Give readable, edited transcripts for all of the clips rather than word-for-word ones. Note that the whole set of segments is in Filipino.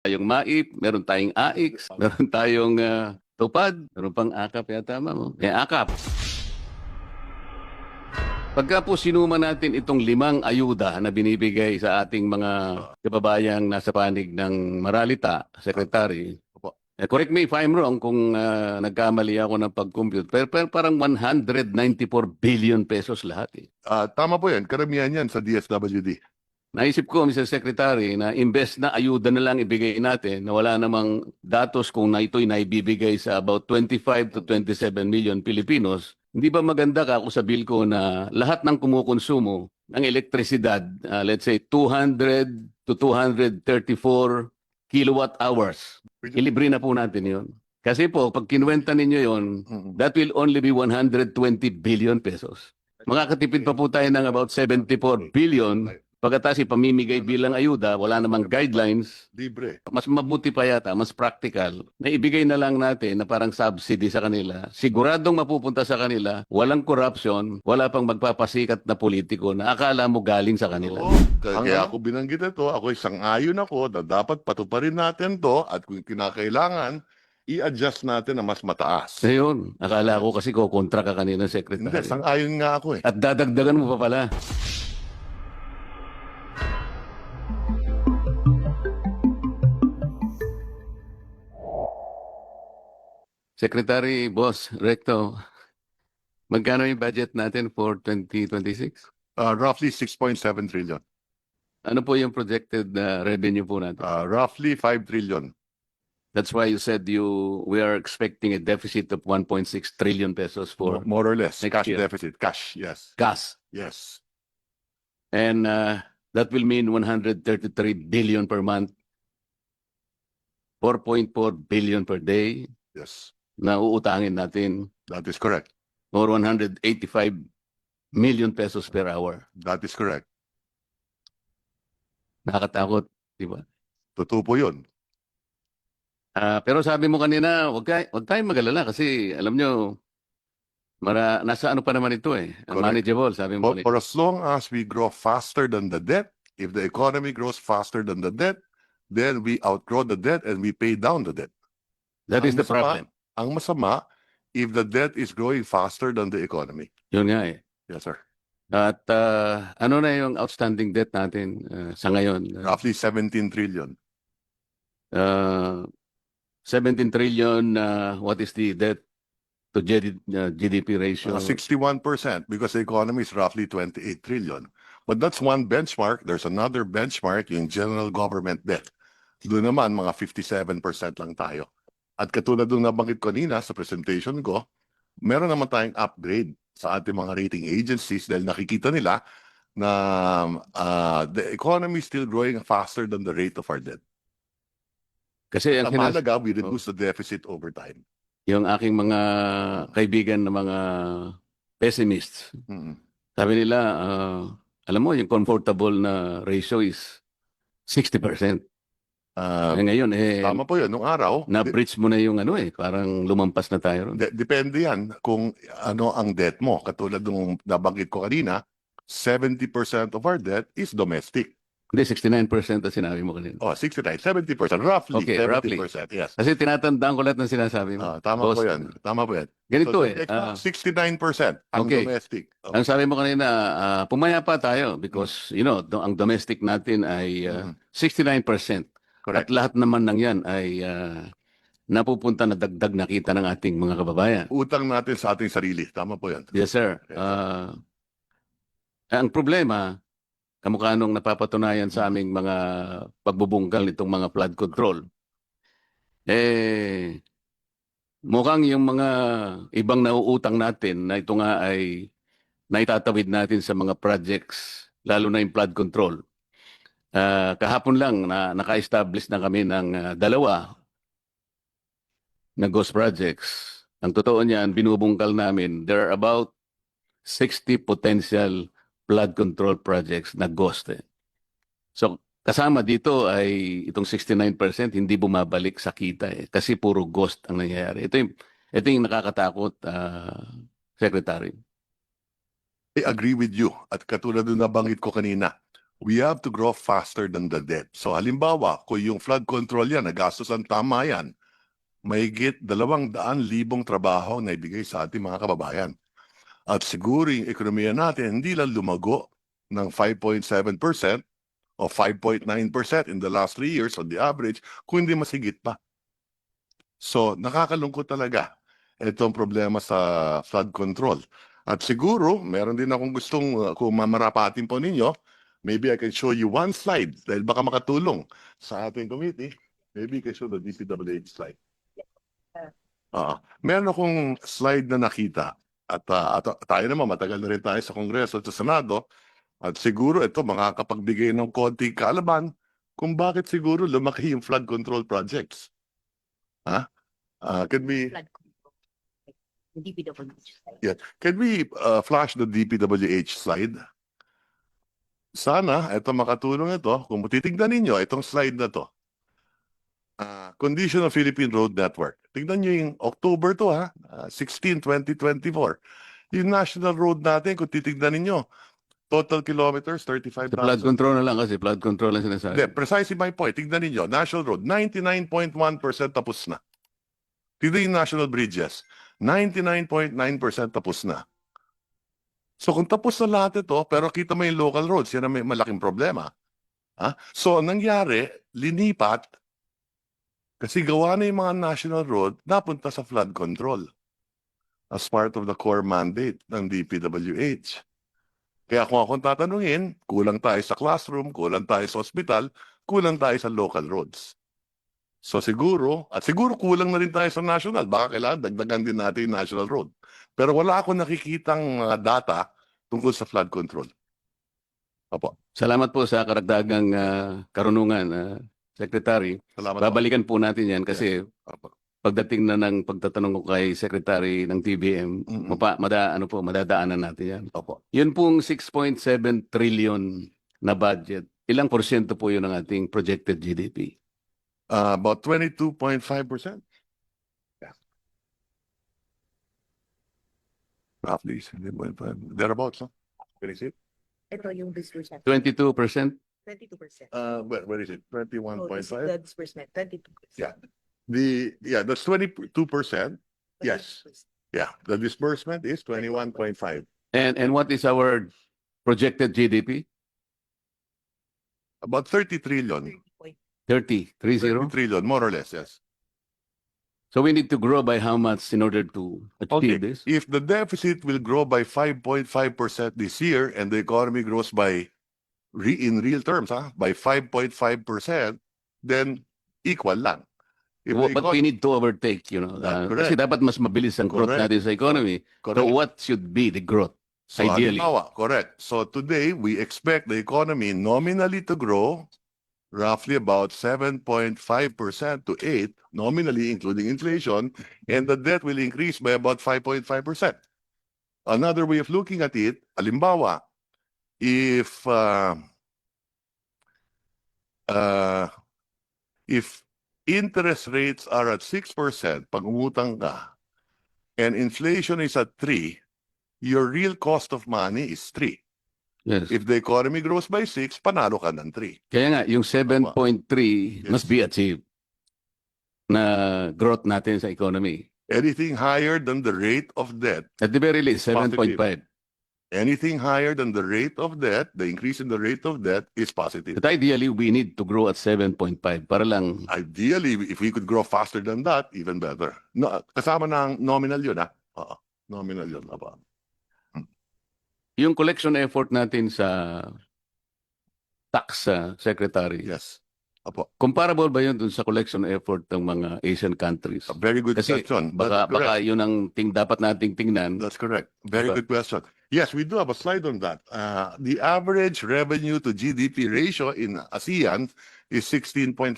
tayong MAIP, meron tayong AIX, meron tayong TUPAD, meron pang AKAP yata, ma'am. May AKAP. Pagka po sinuma natin itong 5 ayuda na binibigay sa ating mga kababayang nasa panig ng Maralita, Secretary, correct me if I'm wrong kung nagkamali ako ng pag-compute, pero parang 194 billion pesos lahat eh. Tama po yan. Karamihan yan sa DSWD. Naisip ko, Mr. Secretary, na imbes na ayuda na lang ibigay natin, na wala namang datos kung na ito'y naibibigay sa about 25 to 27 million Filipinos, hindi ba maganda ka kung sabihin ko na lahat ng kumukonsumo ng elektrisidad, let's say 200 to 234 kilowatt hours, ilibre na po natin yun. Kasi po, pag kinuwenta ninyo yun, that will only be 120 billion pesos. Makakatipid pa po tayo ng about 74 billion. Pagkatapos ipamimigay bilang ayuda, wala namang guidelines. Libre. Mas mabuti pa yata, mas practical, na ibigay na lang natin na parang subsidy sa kanila. Siguradong mapupunta sa kanila, walang corruption, wala pang magpapasikat na politiko na akala mo galing sa kanila. Oo. Kaya ako binanggit ito, ako sang-ayon ako na dapat patuparin natin to at kung kinakailangan, i-adjust natin na mas mataas. Ngayon, akala ko kasi kukontra ka kanina, Hindi, Secretary. sang-ayon nga ako eh. At dadagdagan mo pa pala. Secretary, Boss, Recto, magkano yung budget natin for 2026? Roughly 6.7 trillion. Ano po yung projected revenue po natin? Roughly 5 trillion. That's why you said we are expecting a deficit of 1.6 trillion pesos for More or less. next Cash year. deficit. Cash, yes. gas. Yes. And that will mean 133 billion per month, 4.4 billion per day Yes. na uutangin natin, That is correct. or 185 million pesos per hour. That is correct. Nakakatakot, di ba? Totoo po yun. Pero sabi mo kanina, wag tayong mag-alala kasi alam nyo, nasa ano pa naman ito eh. Correct. Manageable, sabi mo kanina. For as long as we grow faster than the debt, if the economy grows faster than the debt, then we outgrow the debt and we pay down the debt. That is the problem. Ang masama, if the debt is growing faster than the economy. Yun nga eh. Yes, sir. At ano na yung outstanding debt natin sa ngayon? Roughly 17 trillion. 17 trillion, what is the debt to GDP ratio? 61% because the economy is roughly 28 trillion. But that's one benchmark. There's another benchmark, yung general government debt. Doon naman, mga 57% lang tayo. At katulad nung nabanggit ko kanina sa presentation ko, meron naman tayong upgrade sa ating mga rating agencies dahil nakikita nila na the economy is still growing faster than the rate of our debt. Kasi ang Ang mahalaga, we reduce the deficit over time. yung aking mga kaibigan na mga pessimists, sabi nila, alam mo, yung comfortable na ratio is 60%. Ngayon, Tama po yun. Nung araw, na-breach mo na yung ano parang lumampas na tayo. depende yan kung ano ang debt mo. Katulad nung nabanggit ko kanina, 70% of our debt is domestic. Hindi, 69% ang sinabi mo kanina. 69, 70%, roughly Okay, 70%, yes. Kasi tinatandaan ko lahat ng sinasabi mo. Tama Boss, po yan. Tama po yan. Ganito So, 69% ang Okay. domestic. Ang sabi mo kanina, pumaya pa tayo because, ang domestic natin ay 69%. At Correct. lahat naman ng yan ay napupunta na dagdag na kita ng ating mga kababayan. Utang natin sa ating sarili. Tama po yan. Yes, sir. Ang problema, kamukha nung napapatunayan sa aming mga pagbubungkal nitong mga flood control, mukhang yung mga ibang nauutang natin na ito nga ay naitatawid natin sa mga projects, lalo na yung flood control. Kahapon lang na naka-establish na kami ng 2 na ghost projects. Ang totoo niyan, binubungkal namin, there are about 60 potential flood control projects na ghost. So, kasama dito ay itong 69% hindi bumabalik sa kita kasi puro ghost ang nangyayari. Ito yung nakakatakot, Secretary. I agree with you. At katulad nung nabanggit ko kanina, we have to grow faster than the debt. So halimbawa, kung yung flood control yan, nagastos ang tama yan, mahigit 200,000 trabaho na ibigay sa ating mga kababayan. At siguro yung ekonomiya natin hindi lang lumago ng 5.7% o 5.9% in the last 3 years on the average, kundi mas higit pa. So nakakalungkot talaga itong problema sa flood control. At siguro, meron din akong gustong kung mamarapatin po ninyo, maybe I can show you one slide dahil baka makatulong sa ating committee. Maybe I can show the DPWH slide. Meron akong slide na nakita at tayo naman matagal na rin tayo sa Kongreso at sa Senado at siguro ito makakapagbigay ng konting kaalaman kung bakit siguro lumaki yung flood control projects. Can we Flood control. The DPWH. Yeah. Can we flash the DPWH slide? Sana ito makatulong ito. Kung titignan ninyo itong slide na to. Condition of Philippine Road Network. Tignan nyo yung October to 16, 2024. Yung national road natin, kung titignan ninyo, total kilometers, Sa 35,000. flood control na lang kasi, flood control lang sinasabi. Hindi, precisely my point. Tignan ninyo, national road, 99.1% tapos na. Tignan yung national bridges, 99.9% tapos na. So kung tapos na lahat ito, pero kita mo yung local roads, yan ang may malaking problema. So nangyari, linipat, kasi gawa na yung mga national road, napunta sa flood control as part of the core mandate ng DPWH. Kaya kung akong tatanungin, kulang tayo sa classroom, kulang tayo sa hospital, kulang tayo sa local roads. So siguro, at siguro kulang na rin tayo sa national. Baka kailangan dagdagan din natin yung national road. Pero wala akong nakikitang data tungkol sa flood control. Opo. Salamat po sa karagdagang karunungan, Secretary. Salamat po. Babalikan po natin yan kasi Opo. pagdating na ng pagtatanong ko kay Secretary ng TBM, Mm-mm. madadaanan natin yan. Opo. Yun pong 6.7 trillion na budget. Ilang porsyento po yun ng ating projected GDP? About 22.5%. Yeah. Roughly, 7.5. Thereabouts, no? Can you see it? Ito yung disbursement. 22%? 22%. Where is it? Oh, this is 21.5? the disbursement, 22%. Yeah. That's 22%. Yes. Yeah, the disbursement is 21.5. And what is our projected GDP? About 30 trillion. 30 trillion, more or less, yes. So we need to grow by how much in order to achieve this? If the deficit will grow by 5.5% this year and the economy grows by, in real terms, by 5.5%, then equal lang. If the But we need to overtake, That's kasi correct. dapat mas mabilis ang growth Correct. natin sa economy. So Correct. what should be the growth? So, Ideally. halimbawa, correct. So today, we expect the economy nominally to grow roughly about 7.5% to 8%, nominally including inflation, and the debt will increase by about 5.5%. Another way of looking at it, halimbawa, if interest rates are at 6%, pag umutang ka, and inflation is at 3%, your real cost of money is 3%. Yes. If the economy grows by 6%, panalo ka ng 3%. Kaya nga, yung 7.3 must be achieved na growth natin sa economy. Anything higher than the rate of debt, At the very least, 7.5. anything higher than the rate of debt, the increase in the rate of debt is positive. But ideally, we need to grow at 7.5 para lang. Ideally, if we could grow faster than that, even better. No, kasama ng nominal yun, Oo, nominal yun. Aba. Yung collection effort natin sa tax secretary, Yes. Apo. comparable ba yun dun sa collection effort ng mga Asian countries? A very good Kasi question. baka That's correct. yun ang dapat nating tingnan. That's correct. Very Diba? good question. Yes, we do have a slide on that. The average revenue to GDP ratio in ASEAN is 16.5%.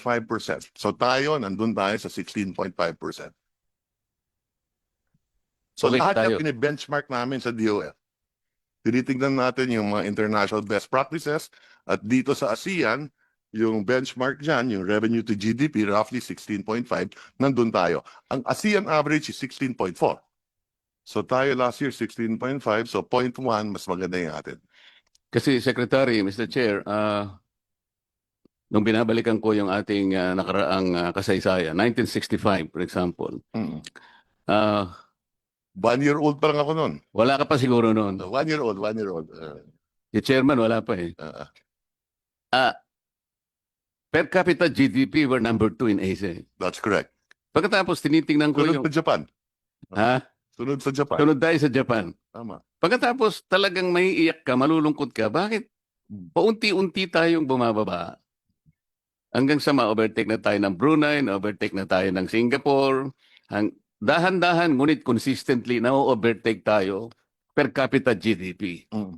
So tayo, nandun tayo sa 16.5%. So Okay, lahat tayo. yung benchmark namin sa DOF. Tinitignan natin yung mga international best practices at dito sa ASEAN, yung benchmark dyan, yung revenue to GDP, roughly 16.5, nandun tayo. Ang ASEAN average is 16.4. So tayo last year 16.5, so 0.1 mas maganda yung atin. Kasi Secretary, Mr. Chair, nung binabalikan ko yung ating nakaraang kasaysayan, 1965 for example, Mm. ah, 1 year old pa lang ako noon. wala ka pa siguro noon. 1 year old, 1 year old. Si Chairman wala pa eh. Uh, Ah, per capita GDP, we're number 2 in Asia. that's correct. Pagkatapos tinitingnan ko Sunod yung... sa Japan. Ha? Sunod sa Japan. Sunod tayo sa Japan. Tama. Pagkatapos talagang may iyak ka, malulungkot ka, bakit paunti-unti tayong bumababa? Hanggang sa ma-overtake na tayo ng Brunei, na-overtake na tayo ng Singapore. Dahan-dahan, ngunit consistently na-overtake tayo per capita GDP. Mm.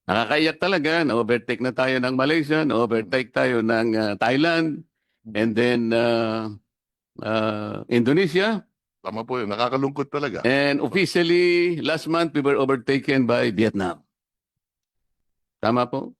Nakakaiyak talaga, na-overtake na tayo ng Malaysia, na-overtake tayo ng Thailand, and then Indonesia. Tama po yun. Nakakalungkot talaga. And officially, last month, we were overtaken by Vietnam. Tama po?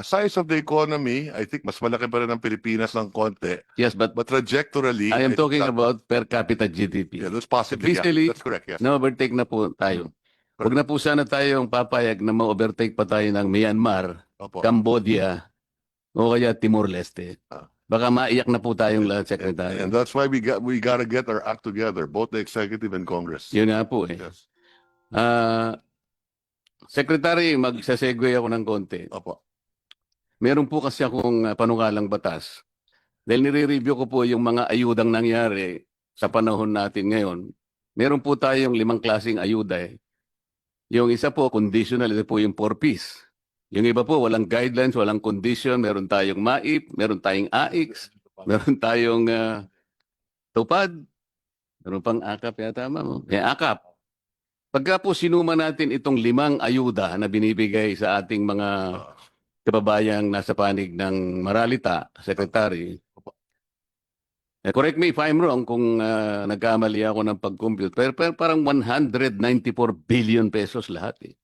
Size of the economy, I think mas malaki pa rin ang Pilipinas ng konti. Yes, but But trajectorily, I am it's talking not- about per capita GDP. Yeah, that's possibly. Yeah, Officially, that's correct. Yes. na-overtake na po tayo. Huwag na po sana tayong papayag na ma-overtake pa tayo ng Myanmar, Opo. Cambodia, o kaya Timor-Leste. Ah. Baka maiyak na po tayong lahat, Secretary. And that's why we gotta get our act together, both the executive and Congress. Yun nga po eh. Yes. Secretary, magsasegue ako ng konti. Opo. Meron po kasi akong panukalang batas. Dahil nire-review ko po yung mga ayudang nangyari sa panahon natin ngayon. Meron po tayong 5 klaseng ayuda eh. Yung isa po, conditional, ito po yung 4Ps. Yung iba po, walang guidelines, walang condition. Meron tayong MAIP, meron tayong AIX, meron tayong tupad, meron pang AKAP yata, ma'am. AKAP. Pagka po sinuma natin itong 5 ayuda na binibigay sa ating mga kababayang nasa panig ng Maralita, Secretary, correct me if I'm wrong kung nagkamali ako ng pag-compute, pero parang 194 billion pesos lahat eh.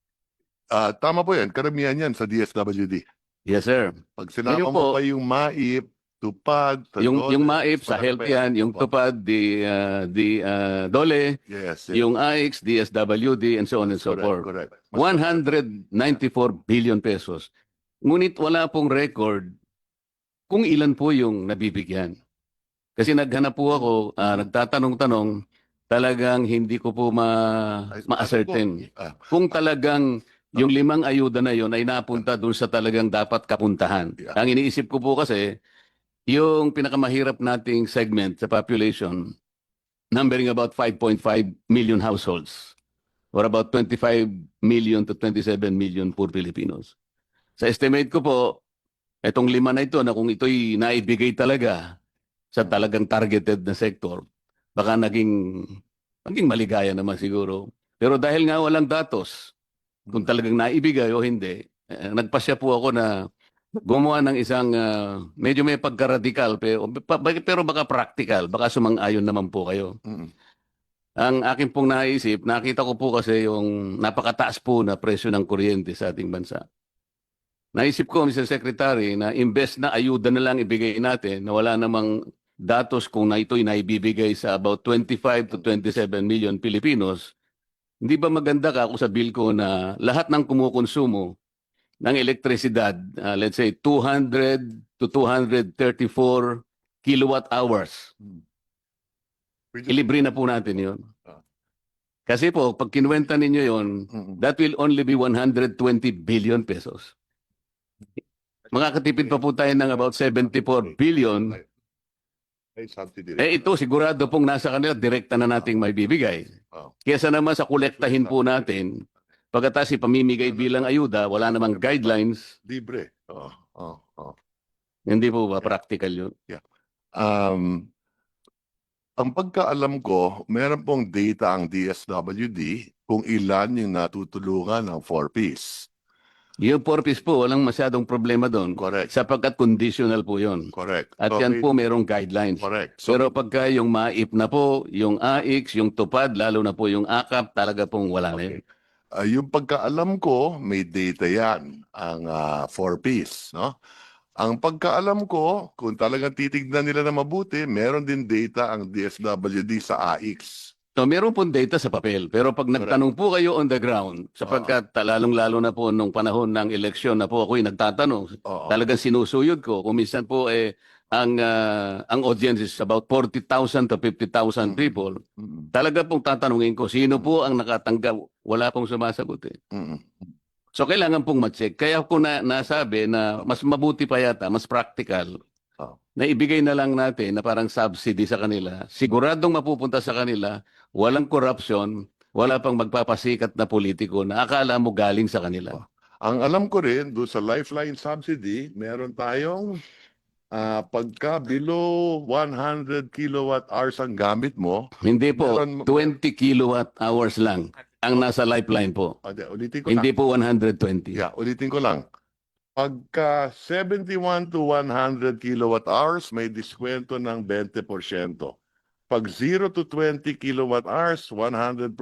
Tama po yan. Karamihan yan sa DSWD. Yes, sir. Pag sinama Ngayon mo po, pa yung MAIP, tupad, yung MAIP sa health yan, yung tupad, DOLE, Yes. yung AIX, DSWD, and so on and so forth. Correct. 194 billion pesos. Ngunit wala pong record kung ilan po yung nabibigyan. Kasi naghanap po ako, nagtatanong-tanong, talagang hindi ko po ma-ascertain. Kung talagang yung 5 ayuda na yon ay napunta dun sa talagang dapat kapuntahan. Yeah. Ang iniisip ko po kasi, yung pinakamahirap nating segment sa population, numbering about 5.5 million households, or about 25 million to 27 million poor Filipinos. Sa estimate ko po, itong 5 na ito, na kung ito'y naibigay talaga sa talagang targeted na sector, baka naging maligaya naman siguro. Pero dahil nga walang datos, kung talagang naibigay o hindi, nagpasya po ako na gumawa ng isang medyo may pagka-radical pero baka practical, baka sumang-ayon naman po kayo. Ang akin pong naisip, nakita ko po kasi yung napakataas po na presyo ng kuryente sa ating bansa. Naisip ko, Mr. Secretary, na imbes na ayuda na lang ibigay natin, na wala namang datos kung na ito'y naibibigay sa about 25 to 27 million Filipinos, hindi ba maganda ka kung sa bill ko na lahat ng kumukonsumo ng elektrisidad, let's say 200 to 234 kilowatt hours, ilibre na po natin yun. Kasi po, pag kinuwenta ninyo yun, that will only be 120 billion pesos. Makakatipid pa po tayo ng about 74 billion. Ito sigurado pong nasa kanila, direkta na nating may bibigay. Kesa naman sa kolektahin po natin, pagkatapos ipamimigay bilang ayuda, wala namang guidelines. Libre. Hindi po ba practical yun? Ang pagkaalam ko, meron pong data ang DSWD kung ilan yung natutulungan ng 4Ps. Yung 4Ps po, walang masyadong problema doon. Correct. Sapagkat conditional po yun. Correct. At So, yan po merong guidelines. Correct. So, Pero pagka yung MAIP na po, yung AIX, yung tupad, lalo na po yung AKAP, talaga pong wala na yun. yung pagkaalam ko, may data yan, ang 4Ps, no? Ang pagkaalam ko, kung talagang titignan nila na mabuti, meron din data ang DSWD sa AIX. So, meron pong data sa papel. Pero pag nagtanong po kayo on the ground, sapagkat lalong-lalo na po nung panahon ng eleksyon na po ako'y nagtatanong, Oo. talagang sinusuyod ko. Kung minsan po ang audience is about 40,000 to 50,000 people. Mm, Talaga pong tatanungin ko, sino po ang nakatanggap? Wala pong sumasagot eh. mm, So kailangan pong ma-check. Kaya ko nasabi na mas mabuti pa yata, mas practical, Oh. na ibigay na lang natin na parang subsidy sa kanila. Siguradong mapupunta sa kanila, walang corruption, wala pang magpapasikat na politiko na akala mo galing sa kanila. Ang alam ko rin, doon sa Lifeline subsidy, meron tayong pagka below 100 kilowatt hours ang gamit mo, Hindi po, Meron- 20 kilowatt hours lang ang nasa lifeline po. ulitin ko lang. Hindi po 120. Yeah, ulitin ko lang. Pagka 71 to 100 kilowatt hours, may diskwento ng 20%. Pag 0 to 20 kilowatt hours, 100%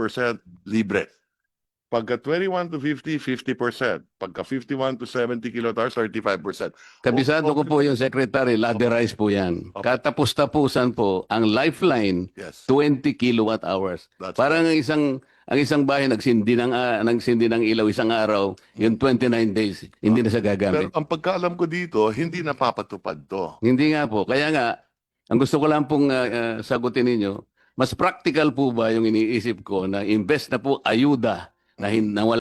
libre. Pagka 21 to 50, 50%. Pagka 51 to 70 kilowatt hours, 35%. Kabisado ko po yung secretary, laderize po yan. Okay. Katapos-tapusan po, ang lifeline, Yes. 20 kilowatt hours. That's Parang ang isang bahay nagsindi ng ilaw isang araw, yung 29 days, hindi na siya Pero gagamit. ang pagkaalam ko dito, hindi napapatupad to. Hindi nga po. Kaya nga, ang gusto ko lang pong sagutin ninyo, mas practical po ba yung iniisip ko na invest na po ayuda na wala